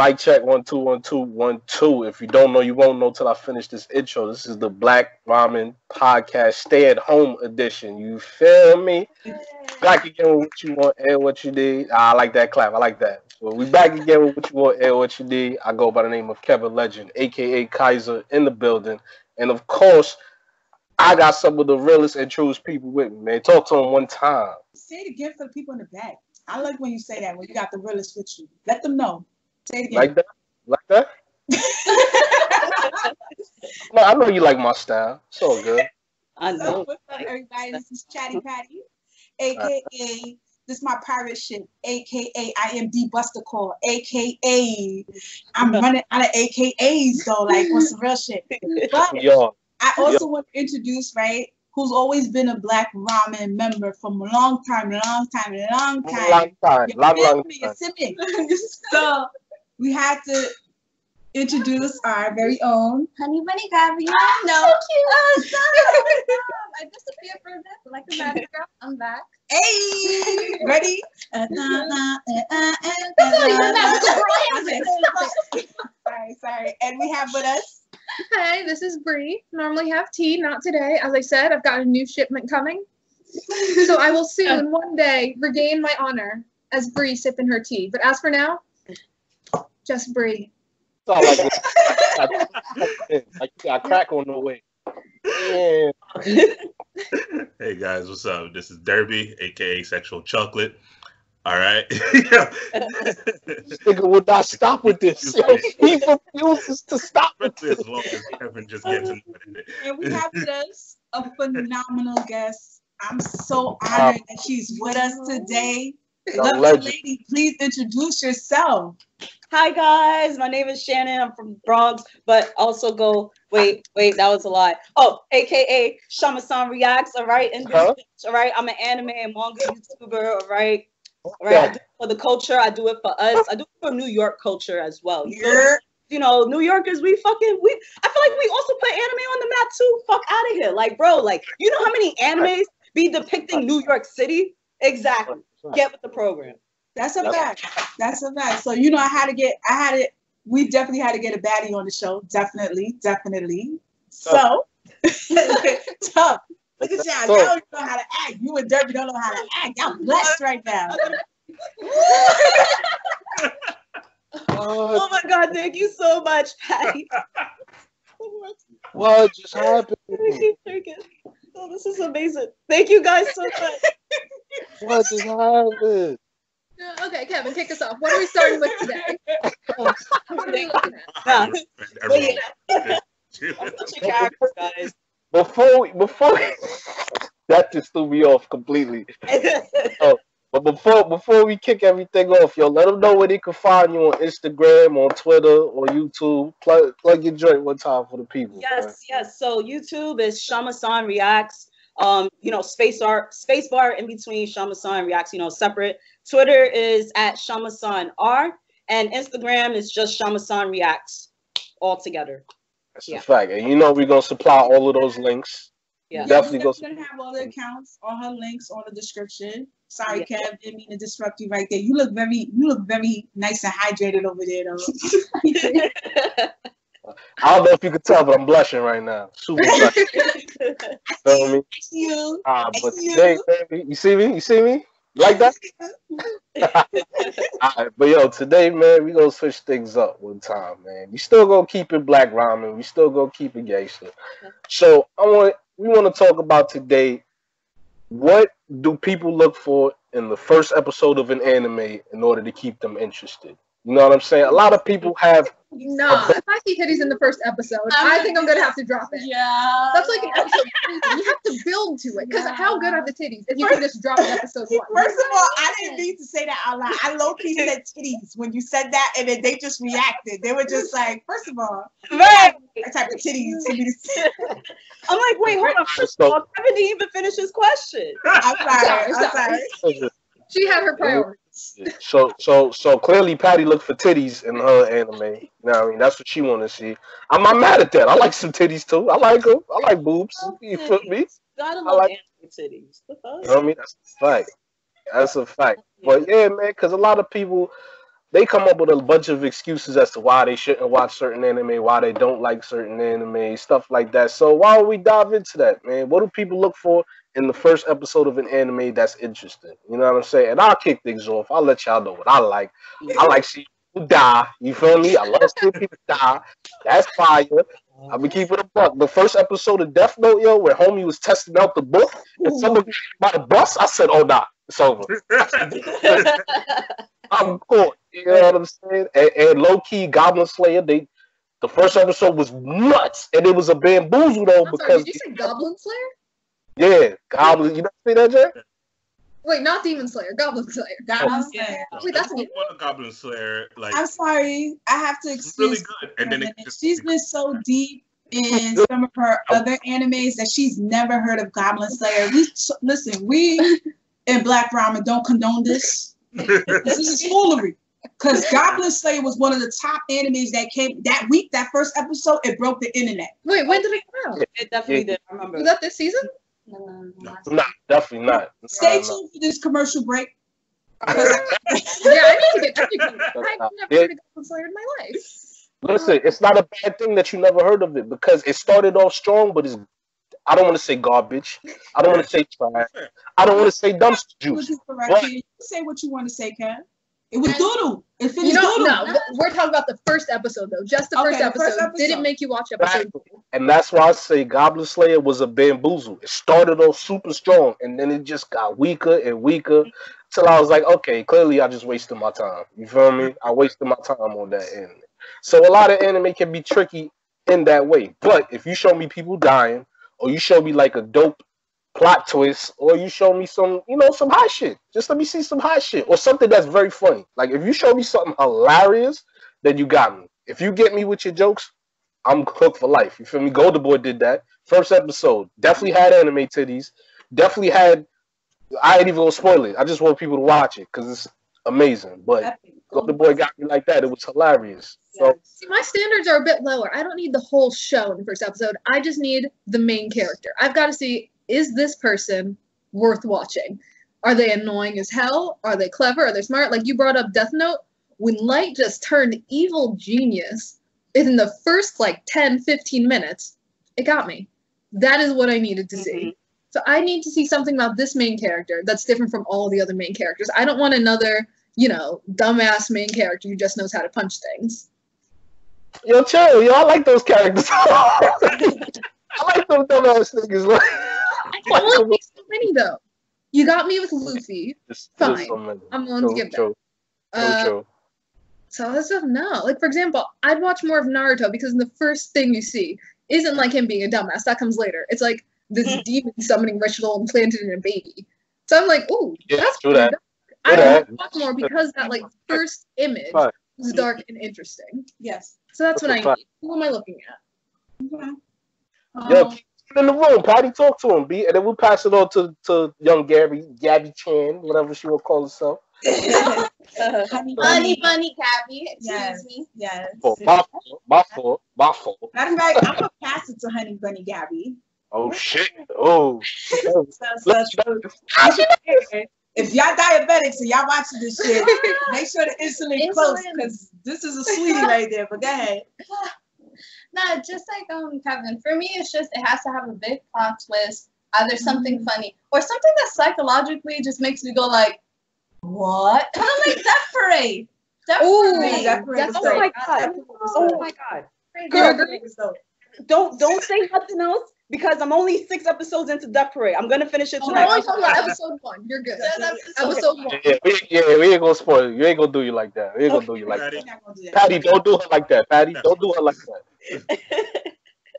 Mic check 1 2 1 2 1 2. If you don't know, you won't know till I finish this intro. This is the Black Ramen Podcast Stay at Home Edition. You feel me? Back again with what you want, air what you need. I like that clap. I like that. Well, we back again with what you want, air what you need. I go by the name of Kevin Legend, aka Kaiser, in the building, and of course, I got some of the realest and truest people with me. Man, talk to them one time. Say it again for the people in the back. I like when you say that, when you got the realest with you. Let them know. Say it again. Like that? Like that? No, I know you like my style. It's all good. I know. So, what's up, everybody? This is Chatty Patty, a.k.a. this is my pirate ship, a.k.a. I am D Buster Call, a.k.a. I'm running out of a.k.a.s, though, like, what's the real shit? But I also want to introduce, right, who's always been a Black Ramen member from a long time. Long time. So we had to introduce our very own Honey Bunny Gabby. Oh, no. So cute. Oh, stop. I disappeared for a bit, like a magic girl. I'm back. Hey, ready? Sorry. And we have with us. Hey, this is Bree. Normally have tea, not today. As I said, I've got a new shipment coming. So I will soon, one day, regain my honor as Bree sipping her tea. But as for now, just Bree. I crack on the way. Yeah. Hey guys, what's up? This is Derby, aka Sexual Chocolate. All right. This nigga would not stop with this. He refuses to stop with this. As long as Kevin just gets into it. And we have with us a phenomenal guest. I'm so honored that she's with us today. Lovely lady, please introduce yourself. Hi guys, my name is Shannon. I'm from Bronx, but also go. Wait, that was a lie. Oh, aka Shamasan Reacts. All right, and all right, I'm an anime and manga YouTuber. All right. Right, I do it for the culture. I do it for us. I do it for New York culture as well. You know, New Yorkers, I feel like we also put anime on the map too. Fuck out of here. Like, bro, like, you know how many animes be depicting New York City? Exactly. Get with the program. That's a fact. That's a fact. So, you know, we definitely had to get a baddie on the show. Definitely. So, tough. Look at y'all. Y'all don't know how to act. You and Derby don't know how to act. Y'all blessed right now. Oh my God, thank you so much, Patty. What just happened? Oh, this is amazing. Thank you guys so much. What just happened? Okay, Kevin, kick us off. What are we starting with today? What are we looking at? Such a character, guys. Before we that just threw me off completely. But before we kick everything off, yo, let them know where they can find you on Instagram, on Twitter, or YouTube. Plug your joint one time for the people. Yes. So YouTube is Shamasan Reacts. You know, space bar in between Shamasan Reacts. You know, separate. Twitter is at Shamasan R, and Instagram is just Shamasan Reacts, all together. That's a fact. And you know we're going to supply all of those links. Yeah. Definitely going to have all the accounts, all her links on the description. Sorry, Kev, didn't mean to disrupt you right there. You look very nice and hydrated over there, though. I don't know if you could tell, but I'm blushing right now. Super blushing. Feel me? But today, baby, you see me? Like that? All right, but yo, today, man, we gonna switch things up one time, man. We still gonna keep it Black Ramen. We still gonna keep it gangster. So we want to talk about today. What do people look for in the first episode of an anime in order to keep them interested? You know what I'm saying? A lot of people have. No, if I see titties in the first episode, I think I'm gonna have to drop it. Yeah, that's like an episode 3. You have to build to it because how good are the titties if you can just drop it episode 1? First of all, I didn't mean to say that out loud. I low-key said titties when you said that, and then they just reacted. They were just like, first of all, right, what type of titties? I'm like, wait, hold on. First of all, Kevin didn't even finish his question. I'm sorry. She had her priorities. So clearly Patty looked for titties in her anime. You know what I mean? That's what she want to see. I'm not mad at that. I like some titties too. I like them. I like boobs. You feel me? Gotta love anime titties. You know what I mean? That's a fact. But yeah, man, because a lot of people they come up with a bunch of excuses as to why they shouldn't watch certain anime, why they don't like certain anime, stuff like that. So why don't we dive into that, man? What do people look for in the first episode of an anime that's interesting? You know what I'm saying? And I'll kick things off. I'll let y'all know what I like. I like seeing people die. You feel me? I love seeing people die. That's fire. I've been keeping a buck. The first episode of Death Note, yo, where homie was testing out the book and someone by the bus, I said, "Oh nah, it's over." I'm caught. You know what I'm saying? And low key, Goblin Slayer. The first episode was nuts, and it was a bamboozle though I'm sorry, because did you say Goblin Slayer? yeah, Goblin. You know see that, Jay? Wait, not Demon Slayer, Goblin Slayer. Goblin Slayer. Wait, that's one of Goblin Slayer. Like, I'm sorry. I have to it's really excuse good. And then it her. just She's been so deep in some of her other animes that she's never heard of Goblin Slayer. Listen, we in Black Ramen don't condone this. This is foolery. Because Goblin Slayer was one of the top animes that came that week, that first episode, it broke the internet. Wait, when did it come out? It definitely did. I remember. Was that this season? Nah, definitely not. Stay tuned for this commercial break. Yeah, I need to get educated. I've never heard of Goblin Slayer in my life. Listen, it's not a bad thing that you never heard of it because it started off strong, but it's I don't want to say garbage. I don't want to say trash. I don't want to say dumpster juice. You say what you want to say, Ken. It was Doodoo. It finished Doodoo. Doodoo. No, we're talking about the first episode though. Just the first episode. Did it make you watch episode 2? And that's why I say Goblin Slayer was a bamboozle. It started off super strong, and then it just got weaker and weaker till I was like, okay, clearly I just wasted my time. You feel me? I wasted my time on that anime. So a lot of anime can be tricky in that way. But if you show me people dying, or you show me like a dope plot twist, or you show me some, some hot shit. Just let me see some hot shit, or something that's very funny. Like if you show me something hilarious, then you got me. If you get me with your jokes, I'm hooked for life. You feel me? Golden Boy did that. First episode definitely had anime titties. Definitely had. I ain't even gonna spoil it. I just want people to watch it because it's amazing. But Golden Boy got me like that. It was hilarious. So see, my standards are a bit lower. I don't need the whole show in the first episode. I just need the main character. I've got to see, is this person worth watching? Are they annoying as hell? Are they clever? Are they smart? Like you brought up Death Note. When Light just turned evil genius in the first 10, 15 minutes, it got me. That is what I needed to see. So I need to see something about this main character that's different from all the other main characters. I don't want another, dumbass main character who just knows how to punch things. Yo, chill. Yo, I like those characters. I like those dumbass niggas. I only see so many though. You got me with Luffy. Fine. I'm willing to give that. So that's just no. For example, I'd watch more of Naruto because the first thing you see isn't him being a dumbass. That comes later. It's this demon summoning ritual implanted in a baby. So I'm ooh, that's true. I want to watch more because that first image was dark and interesting. Yes. So that's what I need. Who am I looking at? Okay. Yo, keep it in the room. Patty, talk to him, B, and then we'll pass it on to young Gabby Chan, whatever she will call herself. Honey bunny Gabby. Excuse me. Yes. Oh, my fault. Matter of fact, I'm gonna pass it to Honey Bunny Gabby. Oh shit! Oh. If y'all diabetics and y'all watching this shit, make sure the insulin close because this is a sweetie right there. But go ahead. No, just like Kevin. For me, it's just it has to have a big plot twist, either something funny or something that psychologically just makes me go what? Kind of like Death Parade. Death Parade. Oh my god! Oh my god! Girl, don't say nothing else. Because I'm only 6 episodes into Death Parade. I'm gonna finish it tonight. We're only talking about episode 1. You're good. Episode 1. Yeah, we ain't gonna spoil you. You ain't gonna do you like that. We ain't gonna do you like that. Patty, don't do her like that. Patty, don't do her like that.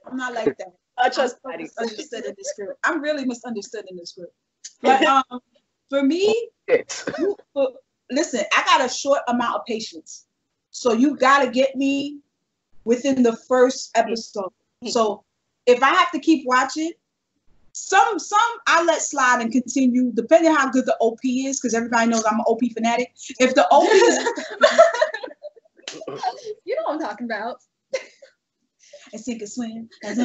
I'm not like that. I trust Patty. Misunderstood in this group. I'm really misunderstood in this group. But for me, listen, I got a short amount of patience. So you gotta get me within the first episode. So if I have to keep watching, some I let slide and continue, depending on how good the OP is, because everybody knows I'm an OP fanatic. If the OP is... You know what I'm talking about. and sink or swim. That's the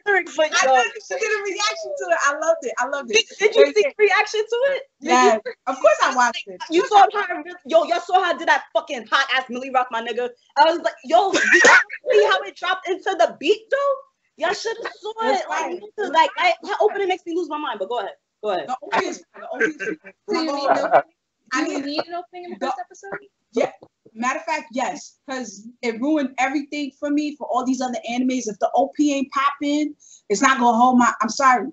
lyrics, but I thought you should get a reaction to it. I loved it. I loved it. Did you see the reaction to it? Yeah, of course I watched it. You saw how y'all saw how I did that fucking hot ass Millie Rock, my nigga. I was like, yo, did you see how it dropped into the beat though? Y'all should have saw it. Like that opening makes me lose my mind. But go ahead. The obvious. Do you need an opening in the first episode? Yeah. Matter of fact, yes, because it ruined everything for me for all these other animes. If the OP ain't popping, it's not gonna hold my. I'm sorry,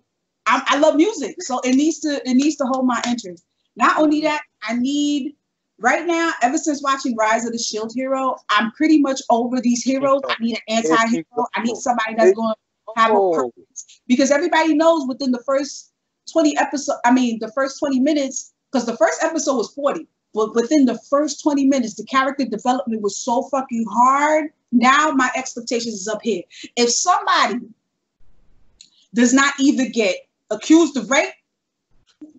I love music, so it needs to hold my interest. Not only that, I need right now. Ever since watching Rise of the Shield Hero, I'm pretty much over these heroes. I need an anti-hero. I need somebody that's going to have a purpose, because everybody knows within the first 20 episodes. I mean, the first 20 minutes, because the first episode was 40. But within the first 20 minutes, the character development was so fucking hard. Now my expectations is up here. If somebody does not either get accused of rape,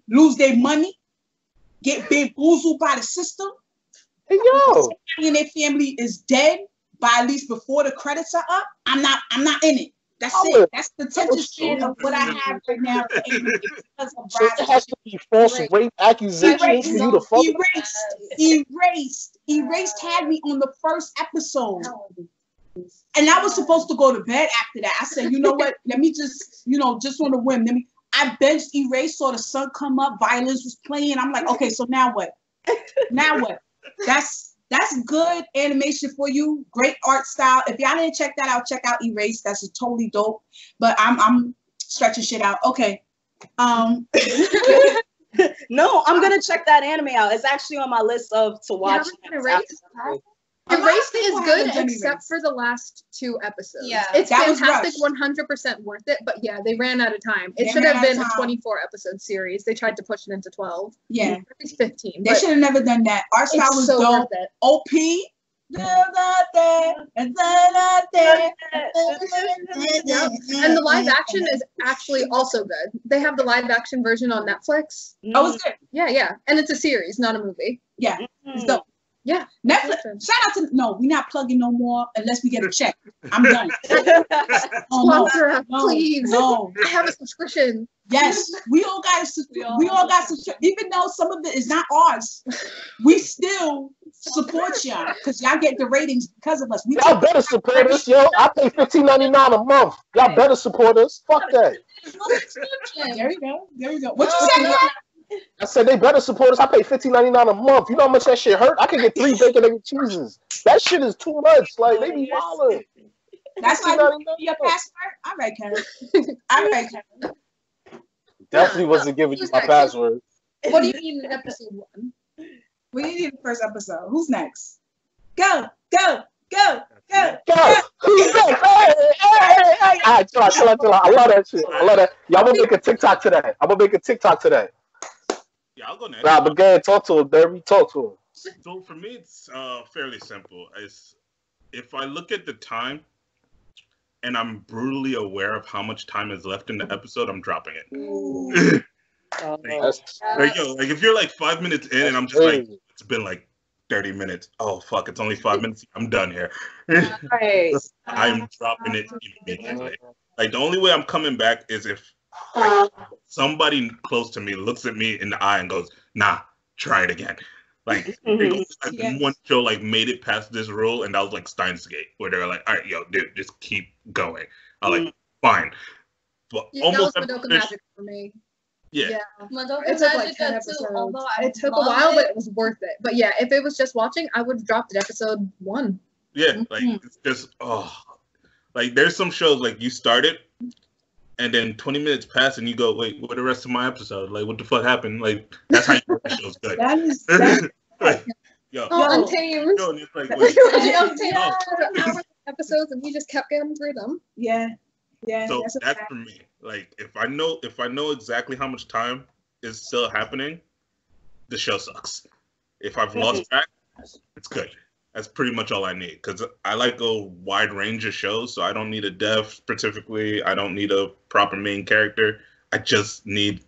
lose their money, get bamboozled by the system, hey, yo, somebody in their family is dead by at least before the credits are up, I'm not in it. That's it. That's the attention span of what I have right now. Because of so it has to be false rape accusations for you to fuck. Erased had me on the first episode. And I was supposed to go to bed after that. I said, you know what? Let me just, just on the whim. I benched Erased, saw the sun come up, violence was playing. I'm like, okay, so now what? Now what? That's good animation for you. Great art style. If y'all didn't check that out, check out Erased. That's totally dope. But I'm stretching shit out. Okay. No, I'm gonna check that anime out. It's actually on my list to watch. Erased is good except for the last 2 episodes. Yeah, it's fantastic, 100% worth it. But yeah, they ran out of time. It should have been a 24 episode series. They tried to push it into 12. Yeah, at least 15. They should have never done that. Art style was so dope. OP. And the live action is actually also good. They have the live action version on Netflix. Oh, it's good. Yeah, and it's a series, not a movie. Yeah, it's dope. Yeah, Netflix. Shout out to we're not plugging no more unless we get a check. I'm done. Sponsor us, please. No, I have a subscription. Yes, we all got subscription. Even though some of it is not ours, we still support y'all because y'all get the ratings because of us. Y'all better support us, yo. I pay $15.99 a month. Y'all better support us. Fuck that. There you go. What you say? I said they better support us. I pay $15.99 a month. You know how much that shit hurt? I can get 3 bacon and cheeses. That shit is too much. Like, they be wildin'. That's why you need your password. All right, Karen. Definitely wasn't giving you my password. What do you need in episode 1? We need the first episode. Who's next? Go. Who's next? Hey. All right, chill out. I love that shit. I love that. Y'all gonna make a TikTok today. Yeah, I'll go next. Nah, but go ahead, talk to him, Derby. Talk to him. So for me, it's fairly simple. If I look at the time and I'm brutally aware of how much time is left in the episode, I'm dropping it. Like if you're like 5 minutes in and I'm just like, it's been like 30 minutes. Oh, fuck, it's only 5 minutes. I'm done here. Right. I'm dropping it immediately. Like, the only way I'm coming back is if somebody close to me looks at me in the eye and goes, nah, try it again. Like, one show like made it past this rule, and that was like Steins Gate, where they were like, all right, yo, dude, just keep going. I was like, fine. But almost that was Madoka Magic for me. Yeah. It took like 10 episodes. It took a while, but it was worth it. But yeah, if it was just watching, I would have dropped at episode 1. Yeah, like, it's just, like, there's some shows, like, you start it, and then 20 minutes pass, and you go, wait, what the rest of my episode? Like, what the fuck happened? Like, that's how you know the show's good. Like, yo. Untamed. Yo, and it's like, wait, episodes, and we just kept getting through them. Yeah. So that's for me. Like, if I know exactly how much time is still happening, the show sucks. If I've lost track, it's good. That's pretty much all I need, because I like a wide range of shows, so I don't need a dev specifically. I don't need a proper main character. I just need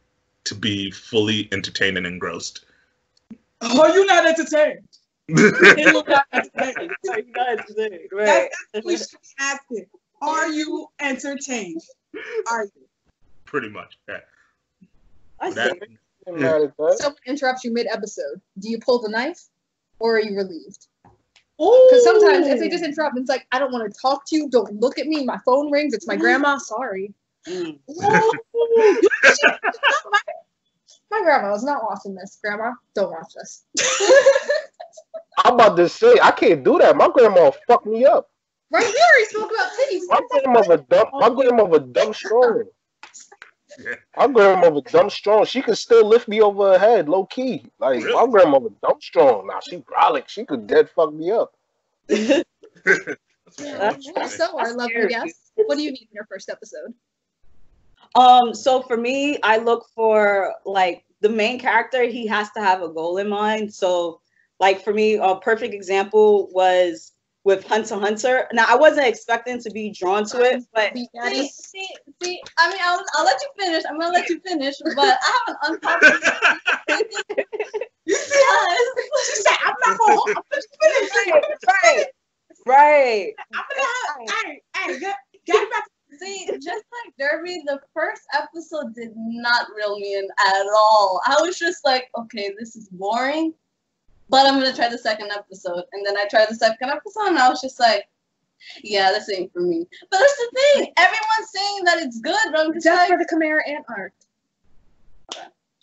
to be fully entertained and engrossed. Oh, you're not entertained. You're not entertained. Right. That's what she's asking. Are you entertained? Are you? Pretty much. Yeah. I see. That- Someone interrupts you mid-episode. Do you pull the knife, or are you relieved? Ooh. Because sometimes if they just interrupt, it's like, I don't want to talk to you. Don't look at me. My phone rings. It's my grandma. Sorry. Mm. My grandma was not watching this. Grandma, don't watch this. I'm about to say I can't do that. My grandma fucked me up. Right? We already spoke about titties. My grandmother dumb strong. My grandmother dumb strong. She could still lift me over her head, low key. Like Really? my grandmother dumb strong. Now she brolic. She could dead fuck me up. So, our lovely guest, what do you need in your first episode? So for me, I look for like the main character. He has to have a goal in mind. So, like for me, a perfect example was with Hunter x Hunter. Now, I wasn't expecting to be drawn to it, but see. I mean, I'll let you finish. I'm gonna let you finish, but I have an unpopular. You see her? She said, I'm not gonna hold. I'm gonna finish. right. I'm gonna have. Hey, get back. See, just like Derby, the first episode did not reel me in at all. I was just like, okay, this is boring, but I'm gonna try the second episode. And then I tried the second episode, and I was just like, yeah, this ain't for me. But that's the thing. Everyone's saying that it's good, but I'm just Just like, for the Chimera Ant arc.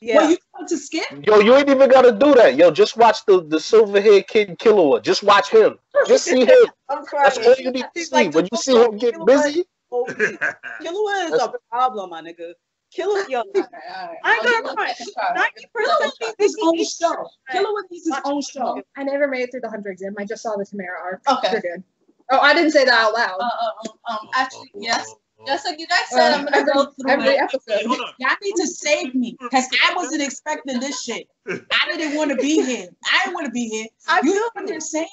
Yeah. Well, you want to skip? Yo, you ain't even gotta do that. Yo, just watch the silver haired kid killer. Just watch him. Just see him. I'm That's all you need to see. When you see him get busy, Killua is a problem, my nigga. Killua, yo, I ain't gonna lie. 90% His own show. Killer needs his own show. I never made it through the Hunter exam. I just saw the Chimera arc. Okay. You're good. Oh, I didn't say that out loud. actually, yes. Just like you guys said, I'm gonna go through every it. episode. Hold on. Y'all need to save me, because I wasn't expecting this shit. I didn't want to be here. I didn't want to be here. You know what they're saying?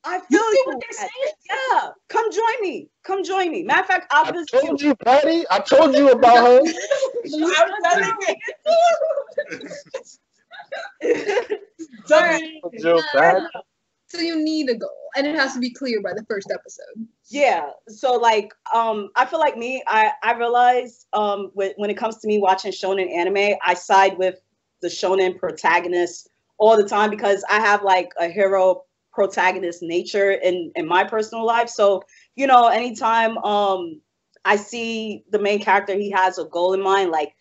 I feel You see you. what they're saying? Yeah, come join me. Come join me. Matter of fact, I'll I visit told you, Patty. I told you about her. I'm telling you. Joe, Patty. So you need a goal, and it has to be clear by the first episode. Yeah. So like, I feel like me, I realize when it comes to me watching shonen anime, I side with the shonen protagonist all the time because I have like a hero protagonist nature in my personal life. So, you know, anytime I see the main character, he has a goal in mind, like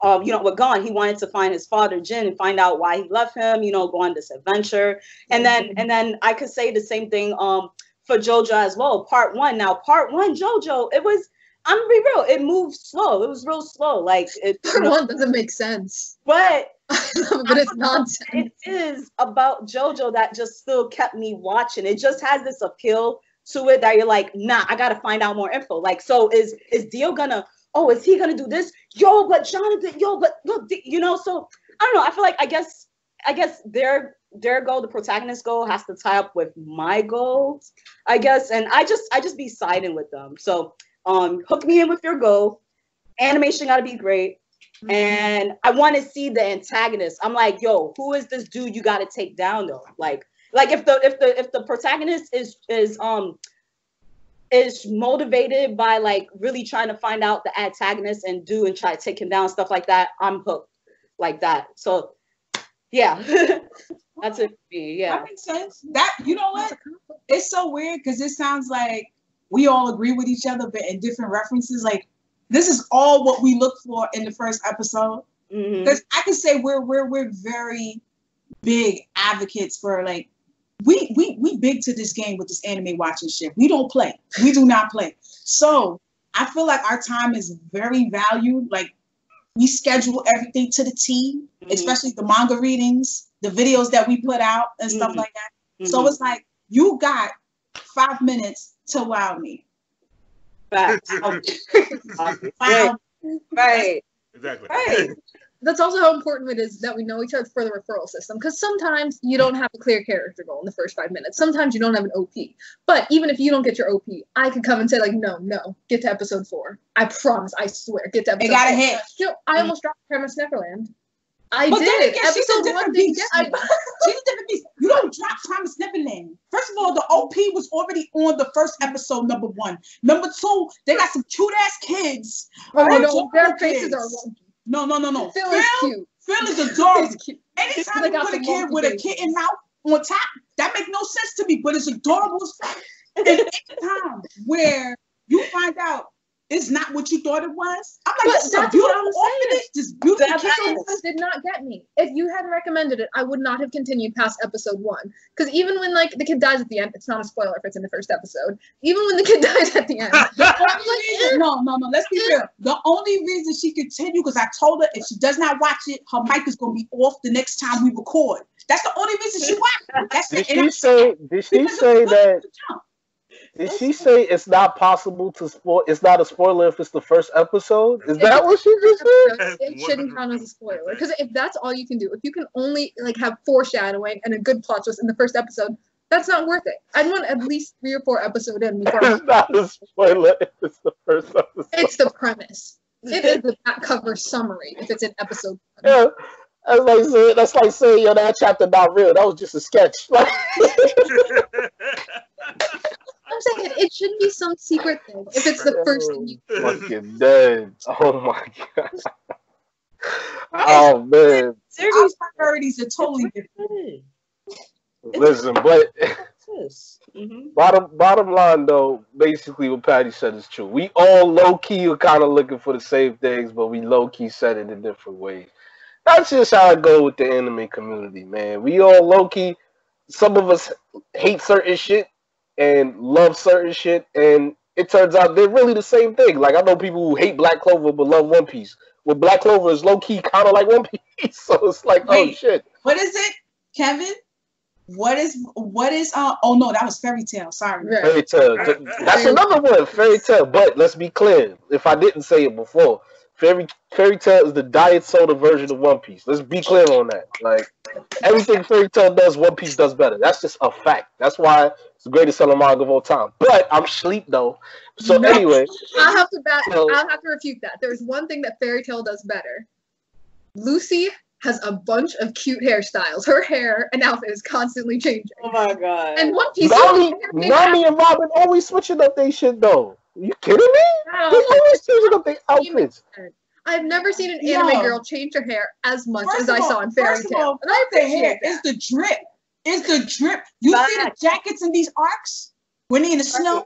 you know, with Gon, he wanted to find his father Jin and find out why he left him, you know, go on this adventure. And then I could say the same thing for Doja as well. Part one, Jojo, it was, I'm gonna be real, it moved slow. It was real slow. Like it, Part one doesn't make sense. but But it's nonsense. it is about JoJo that just still kept me watching. It just has this appeal to it that you're like, nah, I gotta find out more info. Like, so is Dio gonna, oh, is he gonna do this? Yo, but Jonathan, yo, but look, you know, so I don't know. I feel like I guess their goal, the protagonist goal, has to tie up with my goals, I guess. And I just be siding with them. So hook me in with your goal. Animation gotta be great. And I want to see the antagonist. I'm like, yo, who is this dude you got to take down though? Like if the protagonist is motivated by like really trying to find out the antagonist and try to take him down, stuff like that, I'm hooked like that. So yeah, that's it for me. Yeah, that makes sense. That, you know what? It's so weird because it sounds like we all agree with each other, but in different references. Like, this is all what we look for in the first episode. Because I can say we're very big advocates for, like, we big to this game with this anime watching shit. We don't play. We do not play. So I feel like our time is very valued. Like, we schedule everything to the T, especially the manga readings, the videos that we put out and stuff like that. So it's like, you got 5 minutes to wow me. Right. Right. Exactly. Right. That's also how important it is that we know each other for the referral system. Because sometimes you don't have a clear character goal in the first 5 minutes. Sometimes you don't have an OP. But even if you don't get your OP, I could come and say, like, no, get to episode 4. I promise, I swear, get to episode 4. It got a hit. You know, I almost dropped Premise Neverland. I But did. then again, she's a Episode different 1 didn't beast. get me. OP was already on the first episode, number one. Number two, they got some cute ass kids. Oh, no, Adorable their faces kids. are wonky. No. Phil is cute. Phil is adorable. He's cute. Anytime They you got put a the kid with a monkey kitten mouth on top, that makes no sense to me, but it's adorable as fuck. And any time where you find out it's not what you thought it was, I'm like, But this is a that's what beautiful I'm saying. orphanage, this beautiful That's kid. This did not get me. If you hadn't recommended it, I would not have continued past episode 1. Because even when like the kid dies at the end, it's not a spoiler if it's in the first episode. Even when the kid dies at the end, No, let's be real. The only reason she continued, because I told her if she does not watch it, her mic is going to be off the next time we record. That's the only reason she watched it. That's Did it. she say? Did she say that? Did she say it's not possible to spoil? It's not a spoiler if it's the first episode. Is that what she just said? it shouldn't count as a spoiler. Because if that's all you can do, if you can only like have foreshadowing and a good plot twist in the first episode, that's not worth it. I'd want at least 3 or 4 episodes in before. It's not a spoiler if it's the first episode. It's the premise. It is the back cover summary if it's in episode 1. Yeah. That's like saying, yo, that chapter not real. That was just a sketch. I'm saying it shouldn't be some secret thing if it's the first thing you Fucking dead. Oh my god. Oh man. Our Series priorities are totally different. Listen, but Mm-hmm. bottom line though, basically what Patty said is true. We all low key are kind of looking for the same things, but we low key said it in different ways. That's just how I go with the anime community, man. We all low key. Some of us hate certain shit and love certain shit, and it turns out they're really the same thing. Like I know people who hate Black Clover but love One Piece. Well, Black Clover is low key kind of like One Piece, so it's like, oh Wait. shit. What is it, Kevin? What is oh no, that was Fairy Tale. Sorry. Right. Fairy Tale. That's another one, Fairy Tale. But let's be clear. If I didn't say it before, Fairy Tale is the diet soda version of One Piece. Let's be clear on that. Like everything Fairy Tale does, One Piece does better. That's just a fact. That's why it's the greatest selling manga of all time. But I'm sleep though. So No. anyway, I'll have to refute that. There's one thing that Fairy Tale does better. Lucy has a bunch of cute hairstyles. Her hair and outfit is constantly changing. Oh my god. And One Piece. Nami and Robin always switching up their shit though. You kidding me? They always changing up their outfits. I've never seen an anime girl change her hair as much as I saw in Fairy Tale. And I the hair. appreciate that. It's the drip. It's the drip. You see the jackets in these arcs when they in the snow?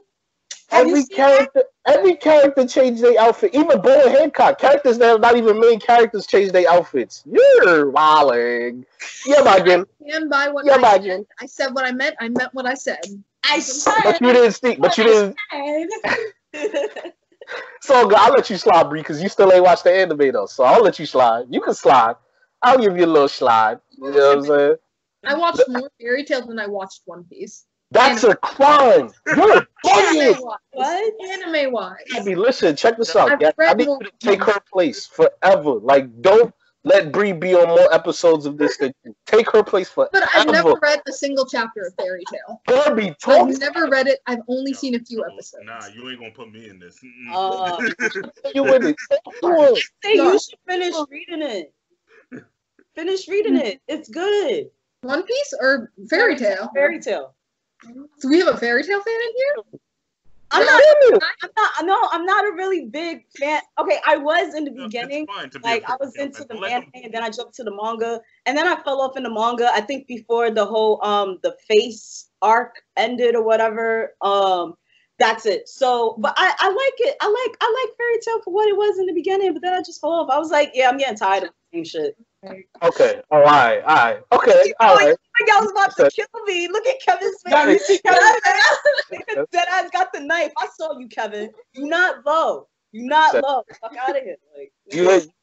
Every character changed their outfit. Even Bo and Hancock, characters that are not even main characters, change their outfits. You're wilding. Yeah, Megan. Stand by what Yeah, I Megan. said. I said what I meant. I meant what I said. I said. But you didn't speak. But you didn't. So I'll let you slide, Bree, because you still ain't watched the anime though. So I'll let you slide. You can slide. I'll give you a little slide. You know what I'm saying? I watched more Fairy Tale than I watched One Piece. That's a crime. You're bugging. What? Anime wise. Abby, listen, check this out. I've I read need more- you to take her place forever. Like, don't let Bree be on more episodes of this than you. Take her place forever. But I've never read a single chapter of Fairy Tale. Barbie, talk. I've never read it. I've only seen a few episodes. Nah, you ain't gonna put me in this. You with it. Hey, you should finish reading it. Finish reading it. It's good. One Piece or Fairy Tale? Fairy Tale. So we have a Fairy Tale fan in here? I'm not a really big fan. Okay, I was in the beginning. Like I was into the anime and then I jumped to the manga. And then I fell off in the manga. I think before the whole the face arc ended or whatever. That's it. So but I like it. I like Fairy Tale for what it was in the beginning, but then I just fell off. I was like, yeah, I'm getting tired of the same shit. Okay. All right. Okay. All right. Y'all was about to kill me. Look at Kevin's face. Y'all, you see Kevin? Deadass got the knife. I saw you, Kevin. You not low. You not low. Fuck out of here. Like,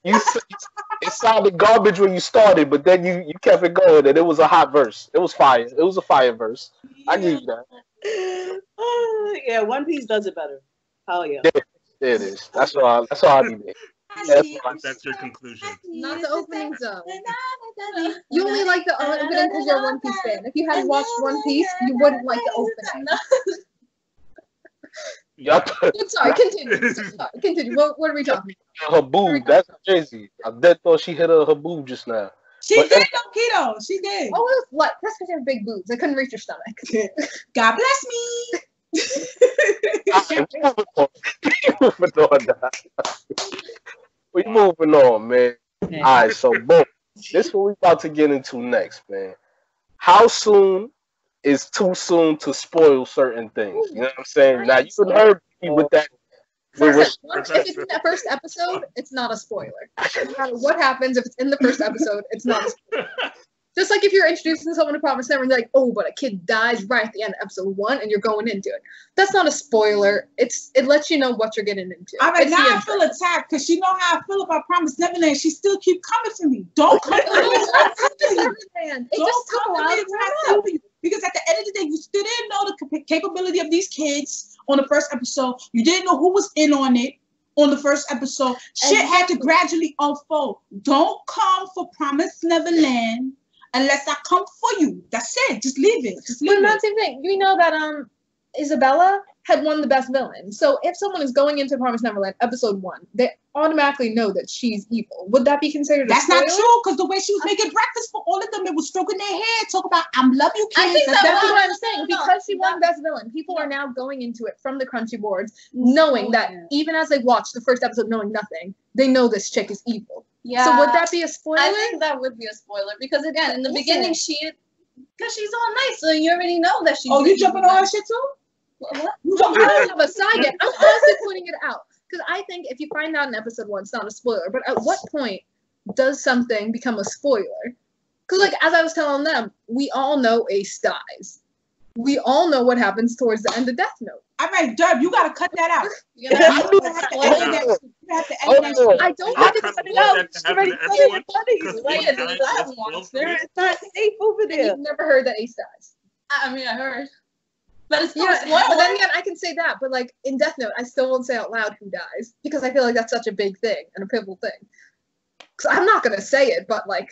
It sounded garbage when you started, but then you kept it going, and it was a hot verse. It was fire. It was a fire verse. I give you that. Yeah, One Piece does it better. Hell yeah. There it is. That's all I needed. That's your conclusion. Not the openings though. You only like the opening because you're a One Piece fan. If you hadn't watched One Piece, you wouldn't like the opening. Sorry, continue. What are we talking about? Her boob. That's crazy. I dead thought she hit her boob just now. She did though, keto. She did. Oh, it was what? That's because you have big boobs. I couldn't reach your stomach. God bless me. We moving on, man. All right, so boom. This is what we about to get into next, man. How soon is too soon to spoil certain things? You know what I'm saying? Now you heard me with that. If it's in the first episode, it's not a spoiler. No matter what happens, if it's in the first episode, it's not a spoiler. Just like if you're introducing someone to Promise Never and they're like, oh, but a kid dies right at the end of episode 1 and you're going into it. That's not a spoiler. It lets you know what you're getting into. All right, now I feel attacked because she know how I feel about Promise Neverland. She still keep coming for me. Don't come for me. Because at the end of the day, you still didn't know the capability of these kids on the first episode. You didn't know who was in on it on the first episode. Shit had to gradually unfold. Don't come for Promise Neverland unless I come for you. That's it. Just leave it. But that's the thing. You know that Isabella had won the best villain. So if someone is going into Promise Neverland episode 1, they automatically know that she's evil. Would that be considered a spoiler? That's not true, because the way she was making breakfast for all of them, it was stroking their hair, talk about love you kids. I think that's what I'm saying. Because she won best villain, people are now going into it from the crunchy boards, knowing that even as they watch the first episode knowing nothing, they know this chick is evil. Yeah. So would that be a spoiler? I think that would be a spoiler because again, in the beginning, because she's all nice, so you already know that she's. Oh, you jumping on her shit too? What? I don't have a side yet. I'm honestly pointing it out because I think if you find out in episode 1, it's not a spoiler. But at what point does something become a spoiler? Because like as I was telling them, we all know Ace dies. We all know what happens towards the end of Death Note. All right, Dub, you gotta cut that out. You have to edit that. I don't think it's It's not safe over there. You've never heard that Ace dies. I mean, I heard. But it's still Yeah, a spoiler. but then again, I can say that, but like in Death Note, I still won't say out loud who dies because I feel like that's such a big thing and a pivotal thing. Because I'm not gonna say it, but like,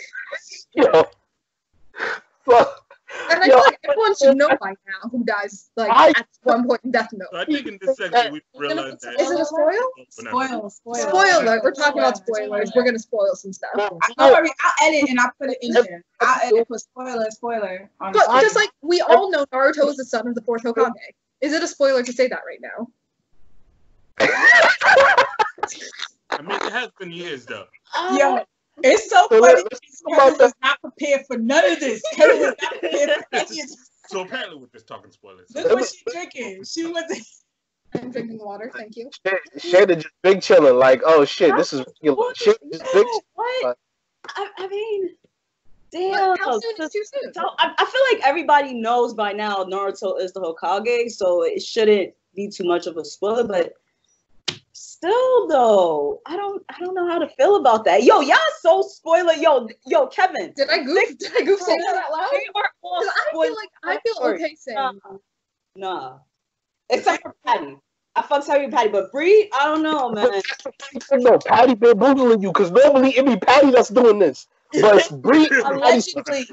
Yo. and I feel like everyone should know by now who dies like at one point in Death Note. So I think in this section we realized that. Is it a spoil? Spoil. Spoiler. We're talking about spoilers. We're gonna spoil some stuff. Don't worry, I'll edit and I'll put it in there. I'll edit for spoiler. But just like we all know Naruto is the son of the 4th Hokage. Is it a spoiler to say that right now? I mean, it has been years though. Yo, it's so funny. Kevin was not prepared for none of this. Kevin was not prepared for any of this. So apparently we're just talking spoilers. Look what she drinking. She wasn't. I'm drinking water. Thank you. Shada just big chilling, like, oh shit, this is regular. Shit, just big. What? I mean, damn. But how soon is too soon? So I feel like everybody knows by now Naruto is the Hokage, so it shouldn't be too much of a spoiler. But still, though, I don't know how to feel about that. Yo, y'all so spoiler. Yo, Kevin. Did I goof saying that out loud? I feel okay saying. Nah. Except for Patty. I fucks Harry and Patty, but Bree, I don't know, man. No, Patty been boogling you because normally it be Patty that's doing this, but it's Bree. Allegedly.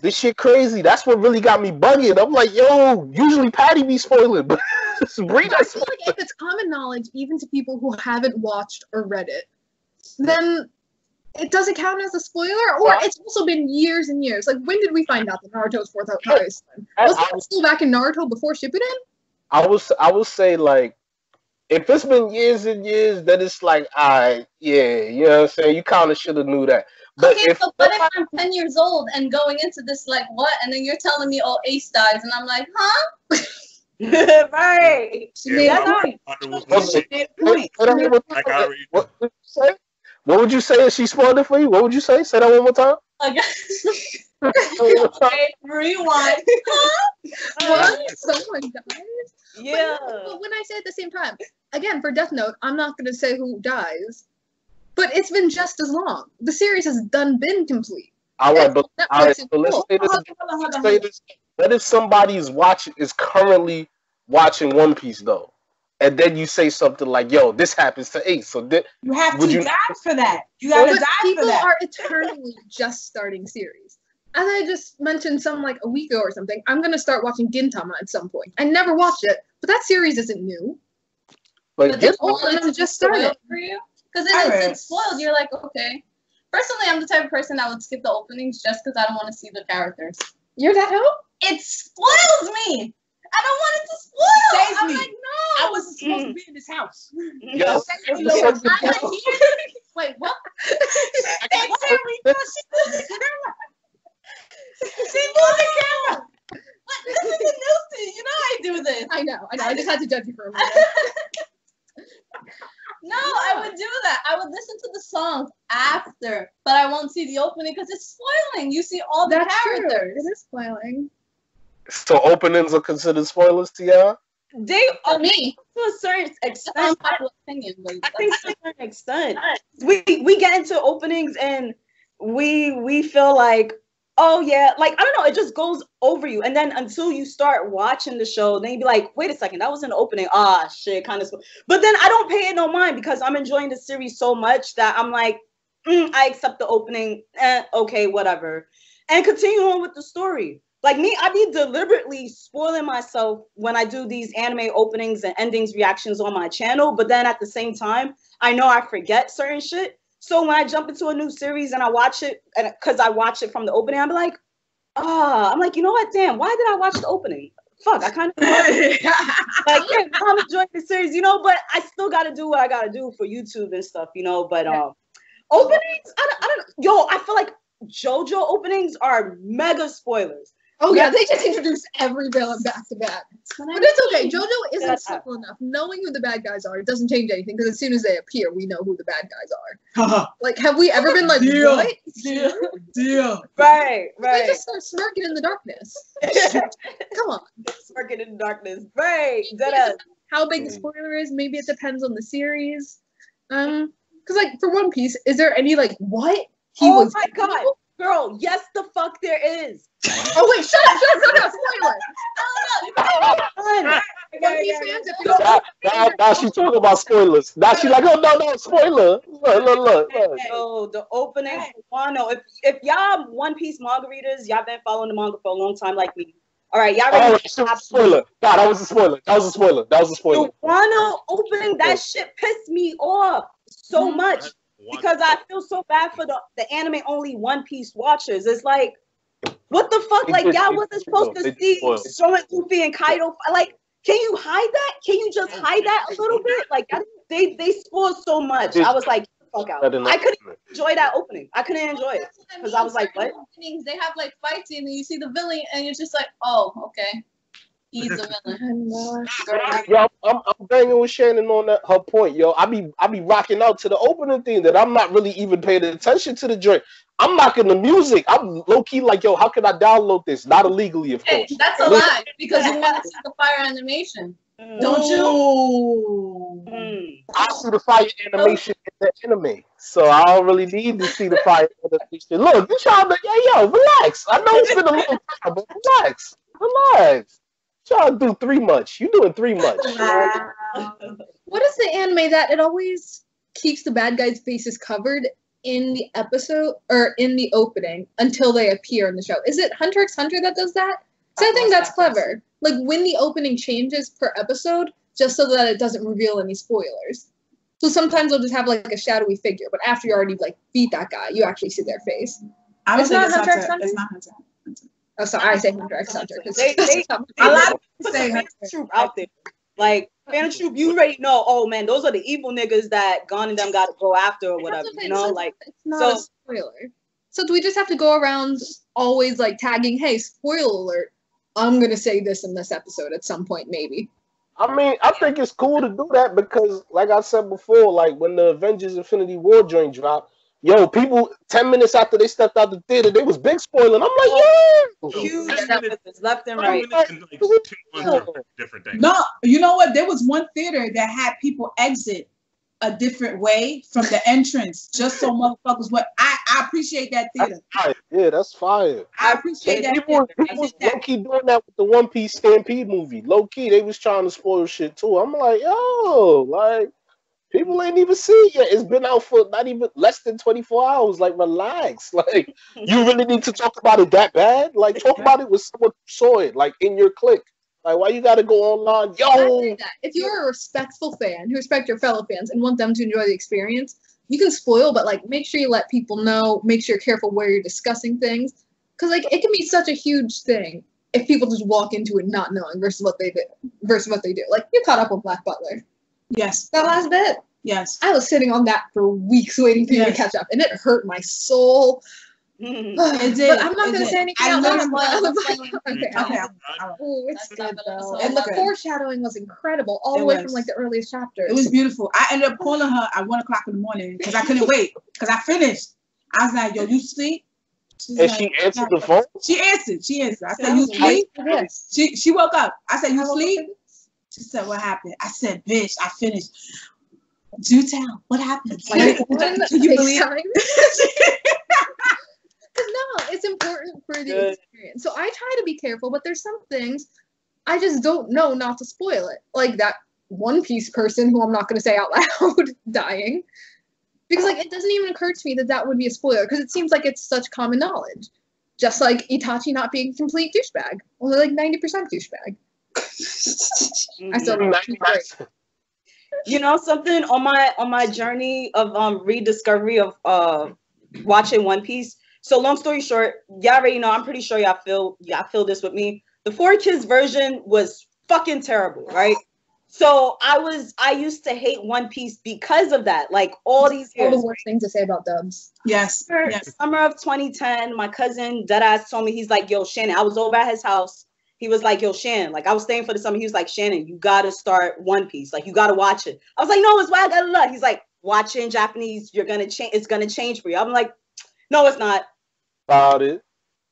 This shit crazy. That's what really got me bugging. I'm like, yo, usually Patty be spoiling, but it's Bree. I feel like if it's common knowledge, even to people who haven't watched or read it, then it doesn't count as a spoiler, or it's also been years and years. Like, when did we find out that Naruto's 4th Hokage? Was that still back in Naruto before Shippuden? I would say, like, if it's been years and years, then it's like, yeah, you know what I'm saying? You kind of should have knew that. But okay, so what if I'm 10 years old and going into this, like, what? And then you're telling me, oh, Ace dies, and I'm like, huh? Right. What would you say if she spoiled it for you? What would you say? Say that one more time. Okay, rewind. What? Someone dies? Yeah. But when I say at the same time, again, for Death Note, I'm not going to say who dies, but it's been just as long. The series has been complete. All right, but let's say this. What if somebody is currently watching One Piece though? And then you say something like, "Yo, this happens to Ace." So you have to die for that. You gotta die for that. People are eternally just starting series. As I just mentioned, like a week ago or something, I'm gonna start watching Gintama at some point. I never watched it, but that series isn't new. But all of them just started. For you? Because if it's spoiled, you're like, okay. Personally, I'm the type of person that would skip the openings just because I don't want to see the characters. You're that hoe? It spoils me. I don't want it to spoil. I'm like, no. I wasn't supposed to be in this house. Yo, I'm not here. Wait, what? They said we thought she moved the camera. She moved the camera. What? This is news to you. You know I do this. I know. I just had to judge you for a minute. No, I would do that. I would listen to the songs after, but I won't see the opening because it's spoiling. You see all the characters. True. It is spoiling. So openings are considered spoilers to y'all? They For me, to a certain extent. unpopular opinion, but I think to a certain extent. We get into openings and we feel like, oh yeah, like I don't know, it just goes over you. And then until you start watching the show, then you be like, wait a second, that was an opening. Ah shit, kind of. But then I don't pay it no mind because I'm enjoying the series so much that I'm like, I accept the opening. Okay, whatever, and continue on with the story. Like me, I be deliberately spoiling myself when I do these anime openings and endings reactions on my channel. But then at the same time, I know I forget certain shit. So when I jump into a new series and I watch it, and because I watch it from the opening, I'm like, I'm like, you know what? Damn, why did I watch the opening? Fuck, I kind of like, yeah, I'm enjoying the series, you know, but I still got to do what I got to do for YouTube and stuff, you know. But openings, I don't, yo, I feel like JoJo openings are mega spoilers. Oh yeah, they just introduced every villain back to back. But it's okay. JoJo isn't simple enough. Knowing who the bad guys are, it doesn't change anything because as soon as they appear, we know who the bad guys are. Like, have we ever been like, what? Deal. Right. They just start smirking in the darkness. Come on. Smirking in the darkness. Right. How big the spoiler is, maybe it depends on the series. Because like for One Piece, is there any like what? Oh my god. Girl, yes the fuck there is. Oh wait, shut up, spoiler. Now she talking about spoilers. Now she like, oh no, spoiler. Look. Oh, the opening for Wano. If y'all One Piece manga readers, y'all been following the manga for a long time like me. All right, y'all ready? Spoiler. God, that was a spoiler. The Wano opening, that shit pissed me off so much. Because I feel so bad for the anime only One Piece watchers. It's like, what the fuck? Like, y'all wasn't supposed to see showing Luffy and Kaido. Like, can you hide that? Can you just hide that a little bit? Like, they spoiled so much. I was like, fuck out. I couldn't enjoy that opening. I couldn't enjoy it. Because I was like, what? They have like fight scenes and you see the villain and you're just like, oh, okay. He's a villain. Yo, I'm banging with Shannon on her point, yo. I be rocking out to the opening thing that I'm not really even paying attention to the joint. I'm knocking the music. I'm low key like, yo, how can I download this? Not illegally, of course. That's a lie because you want to see the fire animation, don't you? I see the fire animation in the anime, so I don't really need to see the fire animation. Look, you trying to, yo, relax. I know it's been a long time, but relax. Y'all do 3 much. You doing 3 much. What is the anime that it always keeps the bad guys' faces covered in the episode or in the opening until they appear in the show? Is it Hunter x Hunter that does that? So I think that's clever. Like when the opening changes per episode, just so that it doesn't reveal any spoilers. So sometimes they'll just have like a shadowy figure, but after you already like beat that guy, you actually see their face. It's not Hunter x Hunter. It's not Hunter. Oh, sorry, I say Hunter x Hunter. A lot of people say Hunter Troop out there. Like, Fan Troop, you already know, oh man, those are the evil niggas that Gon and them got to go after or whatever, you know? Like, it's not a spoiler. So do we just have to go around always like tagging, hey, spoiler alert, I'm going to say this in this episode at some point, maybe? I mean, I think it's cool to do that because, like I said before, like when the Avengers Infinity War joint dropped, yo, people 10 minutes after they stepped out the theater, they was big spoiling. I'm like, yo, huge left and right. Different things. No, you know what? There was one theater that had people exit a different way from the entrance, just so motherfuckers would. I appreciate that theater. Yeah, that's fire. I appreciate that. People was low key doing that with the One Piece Stampede movie. Low key, they was trying to spoil shit too. I'm like, yo, like. People ain't even see it yet. It's been out for not even less than 24 hours. Like, relax. Like, you really need to talk about it that bad? Like, talk about it with someone who saw it, like, in your clique. Like, why you gotta go online? Yo! If you're a respectful fan, who respect your fellow fans and want them to enjoy the experience, you can spoil, but like make sure you let people know. Make sure you're careful where you're discussing things, because like it can be such a huge thing if people just walk into it not knowing versus what they do. Like you caught up with Black Butler. Yes. That last bit. Yes. I was sitting on that for weeks waiting for you to catch up, and it hurt my soul. It did. But I'm not going to say anything out loud. Okay. Oh, it's good though. And the foreshadowing was incredible, all the way from like the earliest chapters. It was beautiful. I ended up calling her at 1 o'clock in the morning because I couldn't wait because I finished. I was like, "Yo, you sleep?" And she answered the phone? She answered. I said, "You sleep?" She woke up. I said, "You sleep?" She said, "What happened?" I said, "Bitch, I finished." Do tell. What happened? Like, can you believe it? No, it's important for the experience. So I try to be careful, but there's some things I just don't know not to spoil it. Like that One Piece person who I'm not going to say out loud dying. Because like it doesn't even occur to me that would be a spoiler because it seems like it's such common knowledge. Just like Itachi not being a complete douchebag. Only like 90% douchebag. I still don't know. You know something on my journey of rediscovery of watching One Piece. So long story short, y'all already know. I'm pretty sure y'all feel this with me. The 4Kids version was fucking terrible, right? So I used to hate One Piece because of that. Like all these years. All the worst things to say about dubs. Yes. Summer of 2010, my cousin deadass told me, he's like, "Yo, Shannon," I was over at his house. He was like, "Yo, Shannon," like I was staying for the summer. He was like, "Shannon, you gotta start One Piece. Like you gotta watch it." I was like, "No, it's why I gotta love." He's like, "Watch it in Japanese. You're gonna change. It's gonna change for you." I'm like, "No, it's not." About it.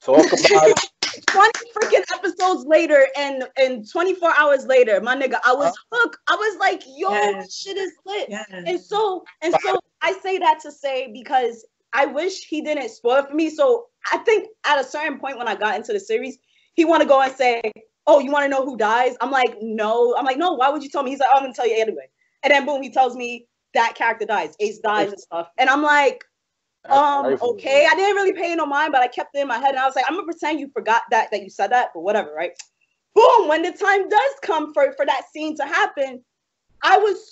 Talk about it. 20 freaking episodes later and 24 hours later, my nigga, I was hooked. I was like, "Yo, this shit is lit." And so I say that to say because I wish he didn't spoil it for me. So I think at a certain point when I got into the series, he want to go and say, "Oh, you want to know who dies?" I'm like, "No." I'm like, "No, why would you tell me?" He's like, "Oh, I'm gonna tell you anyway." And then boom, he tells me that character dies, Ace dies and stuff. And I'm like, okay. I didn't really pay no mind, but I kept it in my head and I was like, I'm gonna pretend you forgot that you said that, but whatever, right? Boom, when the time does come for that scene to happen, I wasn't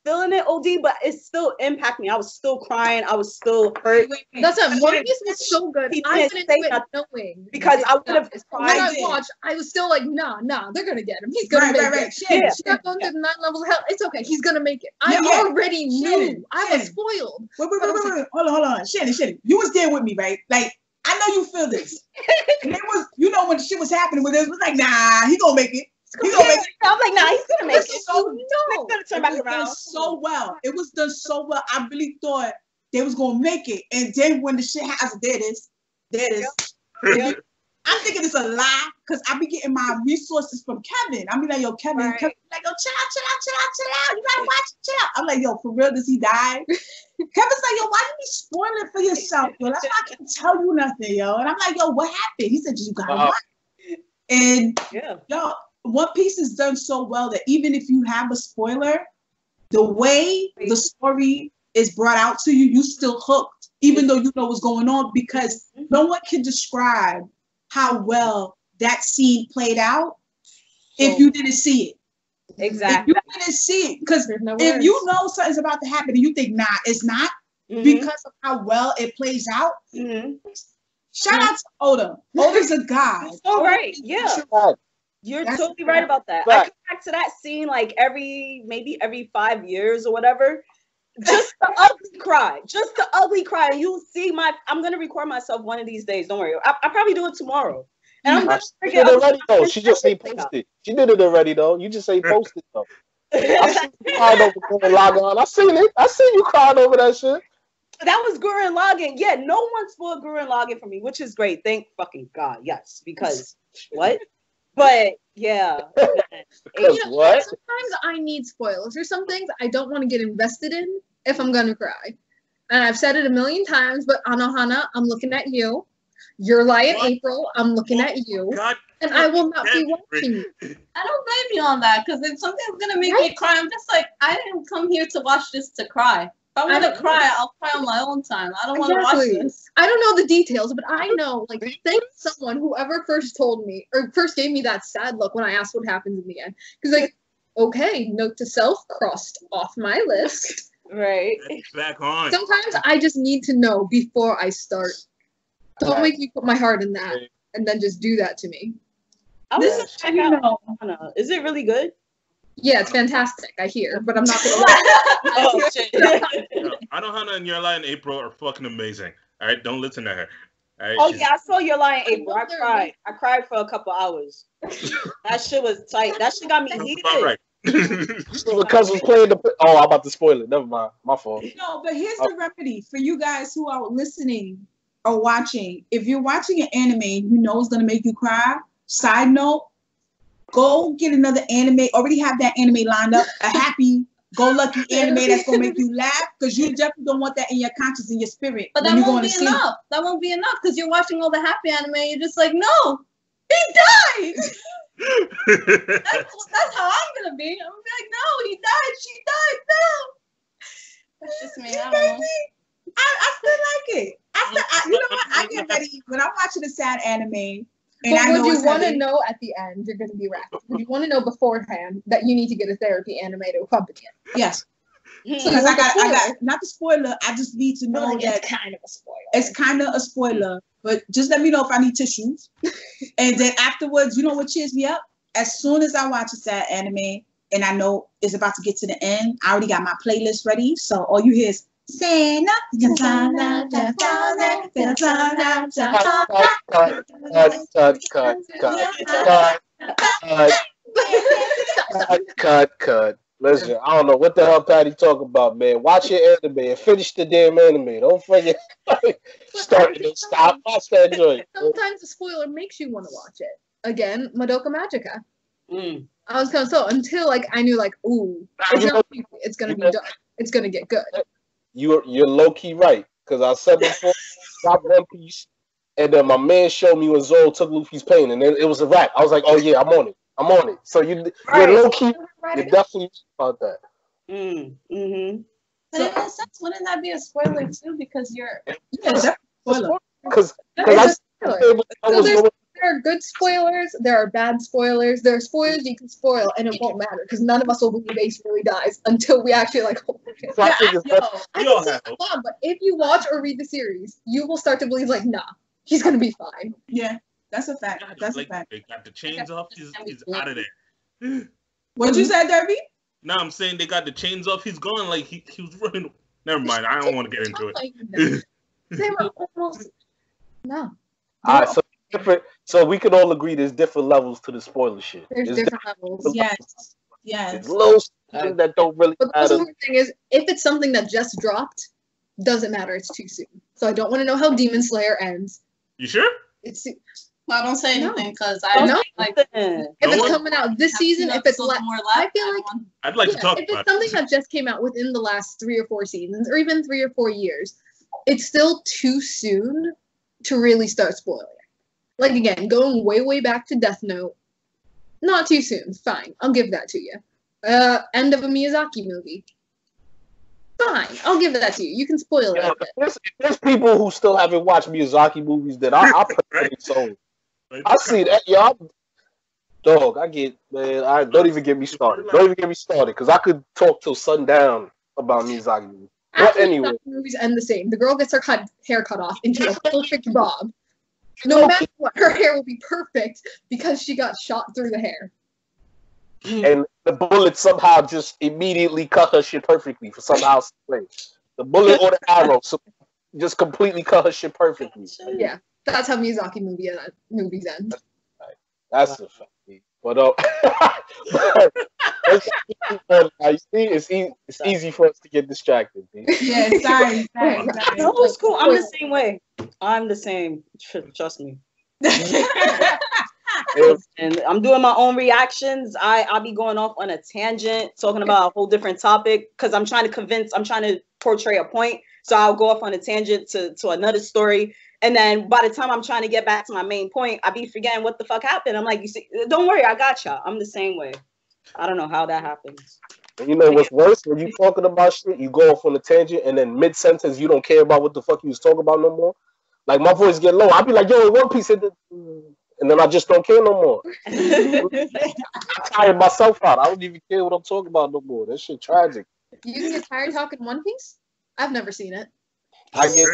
feeling it OD, but it still impacted me. I was still crying. I was still hurt. That's a One Piece was so good. I went into it knowing because I would have cried. When I watched, I was still like, nah, they're gonna get him. He's gonna make it. She's not going through the 9 levels of hell. It's okay. He's gonna make it. I already knew. I was spoiled. Wait. Hold on. Shannon, you was there with me, right? Like, I know you feel this. And it was, when the shit was happening with it was like, nah, he gonna make it. I'm like, nah, he's gonna make it. He's gonna turn back around. So well. It was done so well. I really thought they was gonna make it. And then when the shit happens, there it is. Yep. I'm thinking it's a lie because I be getting my resources from Kevin. I be like, "Yo, Kevin, like, yo, chill out. You gotta watch it, chill out." I'm like, "Yo, for real, does he die?" Kevin's like, "Yo, why you be spoiling for yourself, yo? That's why I can't tell you nothing, yo." And I'm like, "Yo, what happened?" He said, "You gotta watch it." And yo, One Piece is done so well that even if you have a spoiler, the way the story is brought out to you, you still hooked, even though you know what's going on, because no one can describe how well that scene played out if you didn't see it. Exactly. If you didn't see it, because if you know something's about to happen and you think, nah, it's not, because of how well it plays out. Shout out to Oda. Oda's a guy. So right, yeah. You're totally right about that. I come back to that scene like maybe every 5 years or whatever. Just the ugly cry. You'll see I'm gonna record myself one of these days. Don't worry. I'll probably do it tomorrow. And I'm gonna she did it already though. She just ain't posted. She did it already though. You just ain't posted though. I seen you crying over Gurren Lagann. I seen it. I seen you crying over that shit. That was Gurren Lagann. Yeah, no one spoiled Gurren Lagann for me, which is great. Thank fucking God. Yes, because what? But yeah. What? Sometimes I need spoilers. There's some things I don't want to get invested in if I'm gonna cry. And I've said it a million times, but Anohana, I'm looking at you. You're lying, April. I'm looking at you. And I will not be watching you. I don't blame you on that, because if something's gonna make me cry, I'm just like, I didn't come here to watch this to cry. If I want to cry, I'll cry on my own time. I don't want to watch this. I don't know the details, but I know, like, thank someone, whoever first told me, or first gave me that sad look when I asked what happens in the end. Because, like, okay, note to self, crossed off my list. Right. It's back on. Sometimes I just need to know before I start. Don't make me put my heart in that and then just do that to me. I This was is check you out. know. Is it really good? Yeah, it's fantastic, I hear, but I'm not gonna lie. Oh shit. Yo, Anohana and Your Lie in April are fucking amazing. All right, don't listen to her. All right, Oh she's- yeah, I saw Your Lie in April. I love their cried. I cried for a couple hours. That shit was tight. That shit got me That's heated. about right. Because was playing the. Oh, I'm about to spoil it. Never mind. My fault. No, but here's the remedy for you guys who are listening or watching. If you're watching an anime and you know it's gonna make you cry, side note, go get another anime. Already have that anime lined up. A happy, go lucky anime that's gonna make you laugh, because you definitely don't want that in your conscience, in your spirit. But when that you're won't going be to sleep. enough. That won't be enough because you're watching all the happy anime. You're just like, no, he died. That's how I'm gonna be. I'm gonna be like, no, he died. She died. No. That's just me. I don't know. I still like it. You know what? I get ready when I'm watching a sad anime. And But I know would you it's want to heavy. know at the end you're going to be wrecked? Would you want to know beforehand that you need to get a therapy anime to accompany it? Yes. So Because you I want the got spoiler? not the spoiler. I just need to know that kind of a spoiler. it's kind of a spoiler. But just let me know if I need tissues. And then afterwards, you know what cheers me up? As soon as I watch a sad anime and I know it's about to get to the end, I already got my playlist ready. So all you hear is Sena. Cut. Listen, I don't know what the hell Patty talking about, man. Watch your anime and finish the damn anime. Don't forget start and stop. Watch that joint. Sometimes the spoiler makes you want to watch it. Again, Madoka Magica. Mm. I was kind of so until like I knew like ooh, it's gonna be done. It's gonna get good. You're low key right, because I said before, drop One Piece, and then my man showed me when Zoro took Luffy's pain, and then it was a wrap. I was like, oh yeah, I'm on it. So you're low key. You're definitely about that. Mm-hmm. But in a sense, wouldn't that be a spoiler too? Because you're spoiler. Because It's I a spoiler. was So going. there are good spoilers, there are bad spoilers, there are spoilers you can spoil and it won't matter because none of us will believe Ace really dies until we actually like holy shit. So I think it's better. I We all can say have it's fun, but if you watch or read the series, you will start to believe like, nah, he's gonna be fine. Yeah, that's a fact. That's a Like, fact. they got the chains off. He's out of there. What'd you say, Derby? No, I'm saying they got the chains off. He's gone. Like he was running. Never mind. I don't want to get into it. Like, no. They were almost no. All right, so different. So we can all agree there's different levels to the spoiler shit. There's different levels. Yes. Yes. It's little things that don't really But the matter. only thing is, if it's something that just dropped, doesn't matter. It's too soon. So I don't want to know how Demon Slayer ends. You sure? It's well, don't say No. anything because I No. like if No it's one- coming out this season, if it's more I left, feel like I'd like to talk if it's about something it. that just came out within the last 3 or 4 seasons, or even 3 or 4 years, it's still too soon to really start spoiling. Like again, going way back to Death Note, not too soon. Fine, I'll give that to you. End of a Miyazaki movie. Fine, I'll give that to you. You can spoil it. Yeah, if there's people who still haven't watched Miyazaki movies that I personally sold. I see that, y'all. Dog, I get, man. I don't even get me started. Don't even get me started, because I could talk till sundown about Miyazaki movies. But After anyway, Miyazaki movies end the same. The girl gets her hair cut off into a perfect bob. No matter what, her hair will be perfect because she got shot through the hair. and the bullet somehow just immediately cut her shit perfectly for somehow. The bullet or the arrow just completely cut her shit perfectly. Yeah, that's how Miyazaki movies end. That's a fact. But you see, it's easy for us to get distracted. B. Yeah, sorry. No, it's cool. I'm the same way. I'm the same. Trust me. And I'm doing my own reactions. I'll be going off on a tangent, talking about a whole different topic because I'm trying to portray a point. So I'll go off on a tangent to another story. And then by the time I'm trying to get back to my main point, I be forgetting what the fuck happened. I'm like, you see, don't worry, I got y'all. I'm the same way. I don't know how that happens. And you know what's worse? When you talking about shit, you go off on a tangent, and then mid-sentence, you don't care about what the fuck you was talking about no more. Like, my voice get low. I'll be like, yo, One Piece, and then I just don't care no more. I tired myself out. I don't even care what I'm talking about no more. That shit tragic. You can get tired talking One Piece? I've never seen it. I get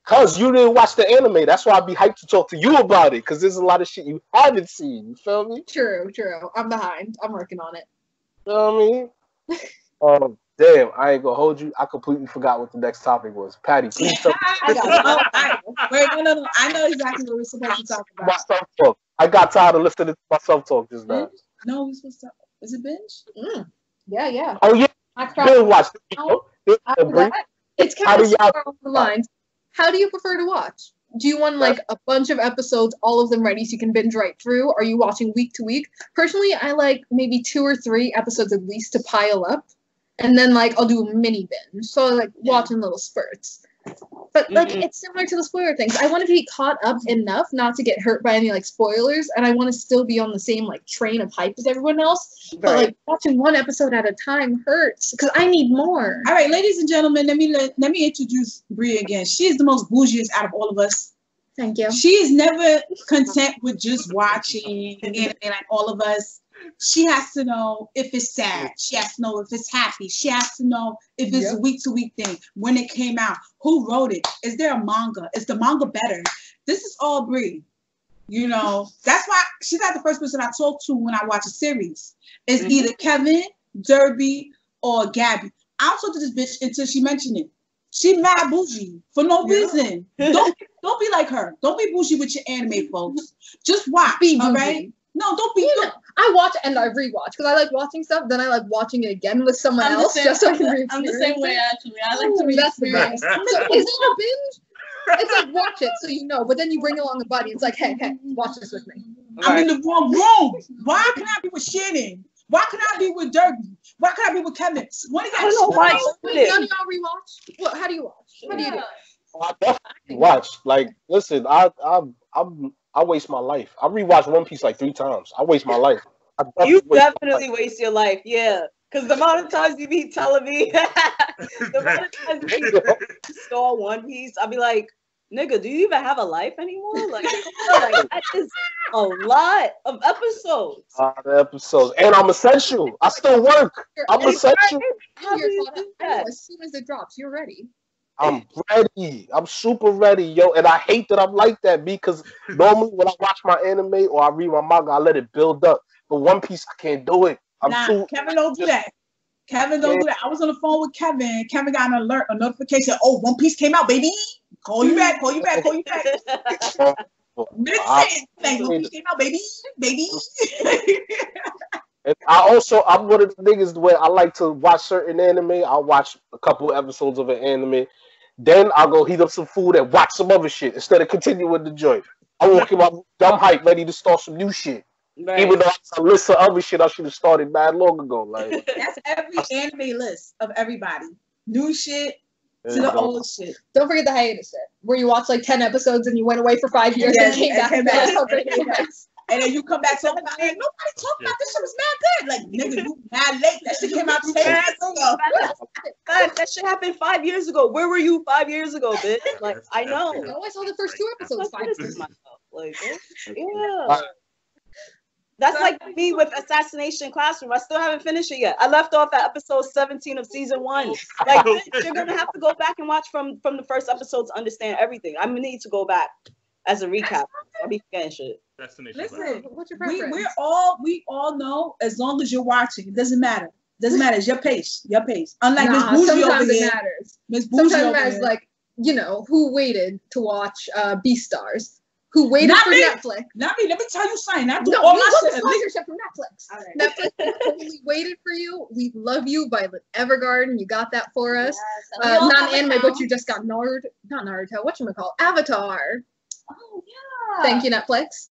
Cause you didn't watch the anime. That's why I'd be hyped to talk to you about it. Cause there's a lot of shit you haven't seen. You feel me? True. I'm behind. I'm working on it. You know what I mean? Damn, I ain't gonna hold you. I completely forgot what the next topic was. Patty, please tell me. Wait, no. I know exactly what we're supposed to talk about. My self-talk. I got tired of listening to my self-talk just now. No, we're supposed to. Is it binge? Yeah. Oh yeah. I Bill watched it. It's kind of along the lines. How do you prefer to watch? Do you want like a bunch of episodes, all of them ready so you can binge right through? Are you watching week to week? Personally, I like maybe 2 or 3 episodes at least to pile up. And then like I'll do a mini binge. So I like watching little spurts. But like it's similar to the spoiler things. I want to be caught up enough not to get hurt by any like spoilers, and I want to still be on the same like train of hype as everyone else. Right. But like watching one episode at a time hurts because I need more. All right, ladies and gentlemen, let me introduce Brie again. She is the most bougiest out of all of us. Thank you. She is never content with just watching anime like all of us. She has to know if it's sad. She has to know if it's happy. She has to know if it's a week-to-week thing. When it came out, who wrote it? Is there a manga? Is the manga better? This is all Brie. You know, that's why she's not the first person I talk to when I watch a series. It's either Kevin, Derby, or Gabby. I'll talk to this bitch until she mentioned it. She mad bougie for no reason. Don't be like her. Don't be bougie with your anime, folks. Just watch, all right? No, don't be. I watch and I rewatch because I like watching stuff. Then I like watching it again with someone else just so I can re-experience. I'm the same way actually. I like to that's the best. So is it a binge? It's like watch it so you know, but then you bring along a buddy. It's like, hey, watch this with me. I'm in the wrong room. Why can I be with Shannon? Why can I be with Derby? Why can I be with Kevin? When I don't know why. None of y'all rewatch. What? How do you watch? How do you do? I definitely watch. Like, listen, I waste my life. I rewatched One Piece like 3 times. I waste my life. You definitely waste your life, yeah. Because the amount of times you be telling me, the amount of times you saw One Piece, I'll be like, nigga, do you even have a life anymore? Like that is a lot of episodes. And I'm essential. I still work. I'm essential. How do you do that? As soon as it drops, you're ready. I'm ready. I'm super ready, yo. And I hate that I'm like that because normally when I watch my anime or I read my manga, I let it build up. But One Piece, I can't do it. Kevin don't do that. Kevin don't do that. I was on the phone with Kevin. Kevin got an alert, a notification. Oh, One Piece came out, baby. Call you back. One Piece came out, baby. And I'm one of the niggas where I like to watch certain anime. I'll watch a couple episodes of an anime. Then I'll go heat up some food and watch some other shit instead of continuing the joint. I'm walking my dumb hype ready to start some new shit. Right. Even though it's a list of other shit I should have started mad long ago. Like that's every anime list of everybody. New shit to the old shit. Don't forget the hiatus shit, where you watch like 10 episodes and you went away for 5 years and came back. And then you come back talking about it. Nobody talking about this shit was mad good. Like, nigga, you mad late. That shit came out 10 years ago. That shit happened 5 years ago. Where were you 5 years ago, bitch? Like, I know. I saw the first 2 episodes 5 years ago. Like, yeah. That's like me with Assassination Classroom. I still haven't finished it yet. I left off at episode 17 of season 1. Like, bitch, you're gonna have to go back and watch from the first episode to understand everything. I'm gonna need to go back as a recap. I'll be forgetting shit. Listen, what's your preference? We all know as long as you're watching, it doesn't matter. Doesn't matter. It's your pace. Your pace. Unlike Miss Bougie over here. Sometimes it matters. Miss Bougie sometimes it matters, like, you know, who waited to watch Beastars? Who waited for Netflix? Not me. Let me tell you something. I do all my shit. Sponsorship from Netflix. Right. Netflix totally waited for you. We Love You by Evergarden. You got that for us. Yes, not anime, but you just got not Naruto. Whatchamacallit? Avatar. Oh yeah. Thank you, Netflix.